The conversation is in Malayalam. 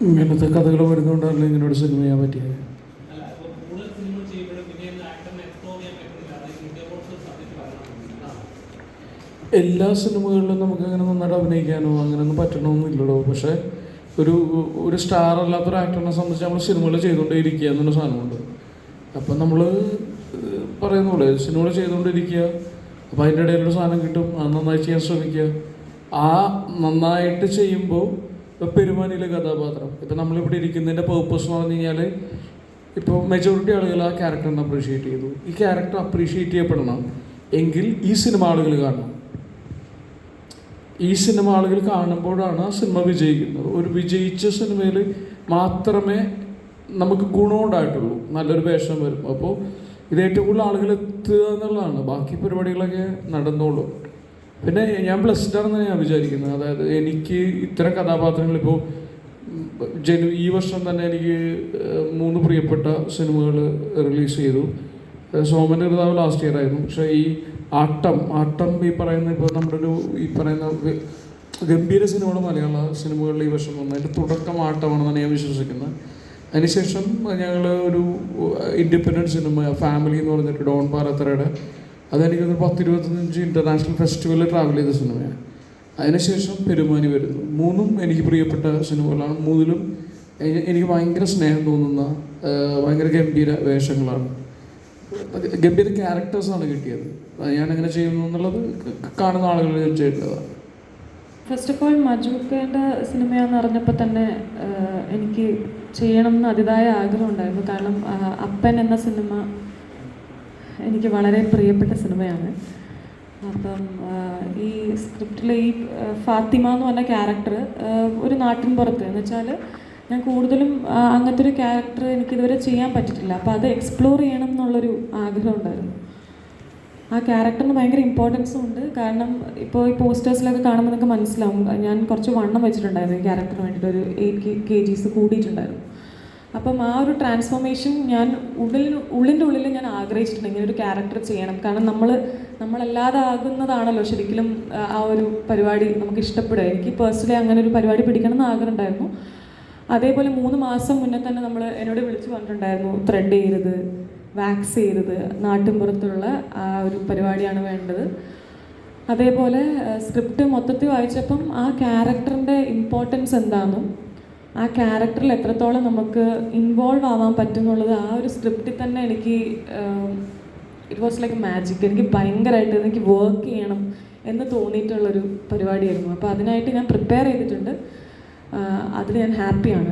ഇങ്ങനത്തെ കഥകൾ വരുന്നതുകൊണ്ടല്ലേ ഇങ്ങനെ ഒരു സിനിമ ചെയ്യാൻ പറ്റിയത്. എല്ലാ സിനിമകളിലും നമുക്ക് അങ്ങനെ നന്നായിട്ട് അഭിനയിക്കാനോ അങ്ങനെയൊന്നും പറ്റണമെന്നില്ലല്ലോ. പക്ഷേ ഒരു സ്റ്റാർ അല്ലാത്തൊരു ആക്ടറിനെ സംബന്ധിച്ച് നമ്മൾ സിനിമകൾ ചെയ്തുകൊണ്ടേ ഇരിക്കുക എന്നൊരു സാധനമുണ്ട്. അപ്പം നമ്മൾ പറയുന്ന പോലെ സിനിമകൾ ചെയ്തുകൊണ്ടിരിക്കുക, അപ്പോൾ അതിൻ്റെ ഇടയിലൊരു സാധനം കിട്ടും, അത് നന്നായി ചെയ്യാൻ ശ്രമിക്കുക. ആ നന്നായിട്ട് ചെയ്യുമ്പോൾ ഇപ്പോൾ പെരുമാനിയിലെ കഥാപാത്രം, ഇപ്പം നമ്മളിവിടെ ഇരിക്കുന്നതിൻ്റെ പേർപ്പസ് എന്ന് പറഞ്ഞു കഴിഞ്ഞാൽ, ഇപ്പോൾ മെജോറിറ്റി ആളുകൾ ആ ക്യാരക്ടറിനെ അപ്രീഷിയേറ്റ് ചെയ്തു. ഈ ക്യാരക്ടർ അപ്രീഷിയേറ്റ് ചെയ്യപ്പെടണം എങ്കിൽ ഈ സിനിമ ആളുകൾ കാണണം. ഈ സിനിമ ആളുകൾ കാണുമ്പോഴാണ് ആ സിനിമ വിജയിക്കുന്നത്. ഒരു വിജയിച്ച സിനിമയിൽ മാത്രമേ നമുക്ക് ഗുണമുണ്ടായിട്ടുള്ളൂ, നല്ലൊരു വേഷം വരും. അപ്പോൾ ഇത് ഏറ്റവും കൂടുതൽ ആളുകൾ എത്തുക എന്നുള്ളതാണ്. ബാക്കി പരിപാടികളൊക്കെ നടന്നോളൂ. പിന്നെ ഞാൻ ബ്ലെസ്ഡ് ആണെന്നാണ് ഞാൻ വിചാരിക്കുന്നത്. അതായത് എനിക്ക് ഇത്തരം കഥാപാത്രങ്ങൾ ഇപ്പോൾ ഈ വർഷം തന്നെ എനിക്ക് 3 പ്രിയപ്പെട്ട സിനിമകൾ റിലീസ് ചെയ്തു. സോമൻ്റെ ഹൃദാവ് ലാസ്റ്റ് ഇയർ ആയിരുന്നു. പക്ഷേ ഈ ആട്ടം ഈ പറയുന്ന ഇപ്പോൾ നമ്മുടെ ഈ പറയുന്ന ഗംഭീര സിനിമകൾ, മലയാള സിനിമകളിൽ ഈ വർഷം വന്നു. അതിൻ്റെ തുടക്കം ആട്ടമാണെന്നാണ് ഞാൻ വിശ്വസിക്കുന്നത്. അതിനുശേഷം ഞങ്ങൾ ഒരു ഇൻഡിപെൻഡൻറ്റ് സിനിമ ഫാമിലി എന്ന് പറഞ്ഞിട്ട് ഡോൺ പാറത്തറയുടെ, അതെനിക്കൊരു 10-25 ഇൻ്റർനാഷണൽ ഫെസ്റ്റിവലിൽ ട്രാവൽ ചെയ്ത സിനിമയാണ്. അതിനുശേഷം പെരുമാനി വരുന്നു. 3ഉം എനിക്ക് പ്രിയപ്പെട്ട സിനിമകളാണ്. 3ലും എനിക്ക് ഭയങ്കര സ്നേഹം തോന്നുന്ന ഭയങ്കര ഗംഭീര വേഷങ്ങളാണ്, ഗംഭീര ക്യാരക്ടേഴ്സാണ് കിട്ടിയത്. ഞാനങ്ങനെ ചെയ്യുന്നു എന്നുള്ളത് കാണുന്ന ആളുകൾ ചെയ്യേണ്ടതാണ്. ഫസ്റ്റ് ഓഫ് ഓൾ മജൂക്കയുടെ സിനിമയാണെന്ന് അറിഞ്ഞപ്പോൾ തന്നെ എനിക്ക് ചെയ്യണം എന്ന് അതിതായ ആഗ്രഹം ഉണ്ടായിരുന്നു. കാരണം അപ്പൻ എന്ന സിനിമ എനിക്ക് വളരെ പ്രിയപ്പെട്ട സിനിമയാണ്. അപ്പം ഈ സ്ക്രിപ്റ്റിൽ ഈ ഫാത്തിമ എന്ന് പറഞ്ഞ ക്യാരക്ടർ ഒരു നാട്ടിൻ പുറത്ത് എന്ന് വെച്ചാൽ ഞാൻ കൂടുതലും അങ്ങനത്തെ ഒരു ക്യാരക്ടർ എനിക്കിതുവരെ ചെയ്യാൻ പറ്റിയിട്ടില്ല. അപ്പോൾ അത് എക്സ്പ്ലോർ ചെയ്യണം എന്നുള്ളൊരു ആഗ്രഹം ഉണ്ടായിരുന്നു. ആ ക്യാരക്ടറിന് ഭയങ്കര ഇമ്പോർട്ടൻസും ഉണ്ട്. കാരണം ഇപ്പോൾ ഈ പോസ്റ്റേഴ്സിലൊക്കെ കാണുമ്പോൾ നിങ്ങൾക്ക് മനസ്സിലാവും, ഞാൻ കുറച്ച് വണ്ണം വെച്ചിട്ടുണ്ടായിരുന്നു ഈ ക്യാരക്ടറിന് വേണ്ടിയിട്ട്. ഒരു 8 kgs കൂടിയിട്ടുണ്ടായിരുന്നു. അപ്പം ആ ഒരു ട്രാൻസ്ഫോർമേഷൻ ഞാൻ ഉള്ളിൻ്റെ ഉള്ളിൽ ഞാൻ ആഗ്രഹിച്ചിട്ടുണ്ട്, ഇങ്ങനെ ഒരു ക്യാരക്ടർ ചെയ്യണം. കാരണം നമ്മളല്ലാതെ ആകുന്നതാണല്ലോ ശരിക്കും ആ ഒരു പരിപാടി നമുക്ക് ഇഷ്ടപ്പെടുക. എനിക്ക് പേഴ്സണലി അങ്ങനെ ഒരു പരിപാടി പിടിക്കണം എന്ന് ആഗ്രഹം ഉണ്ടായിരുന്നു. അതേപോലെ 3 മാസം മുന്നേ തന്നെ എന്നോട് വിളിച്ച് പറഞ്ഞിട്ടുണ്ടായിരുന്നു, ത്രെഡ് ചെയ്യരുത്, വാക്സ് ചെയ്യരുത്, നാട്ടിൻപുറത്തുള്ള ആ ഒരു പരിപാടിയാണ് വേണ്ടത്. അതേപോലെ സ്ക്രിപ്റ്റ് മൊത്തത്തിൽ വായിച്ചപ്പം ആ ക്യാരക്ടറിൻ്റെ ഇമ്പോർട്ടൻസ് എന്താണെന്നും ആ ക്യാരക്ടറിൽ എത്രത്തോളം നമുക്ക് ഇൻവോൾവ് ആവാൻ പറ്റുന്നുള്ളത് ആ ഒരു സ്ക്രിപ്റ്റിൽ തന്നെ എനിക്ക് ഇറ്റ് വാസ് ലൈക്ക് മാജിക്. എനിക്ക് ഭയങ്കരമായിട്ട് എനിക്ക് വർക്ക് ചെയ്യണം എന്ന് തോന്നിയിട്ടുള്ളൊരു പരിപാടിയായിരുന്നു. അപ്പോൾ അതിനായിട്ട് ഞാൻ പ്രിപ്പയർ ചെയ്തിട്ടുണ്ട്. അതിൽ ഞാൻ ഹാപ്പിയാണ്.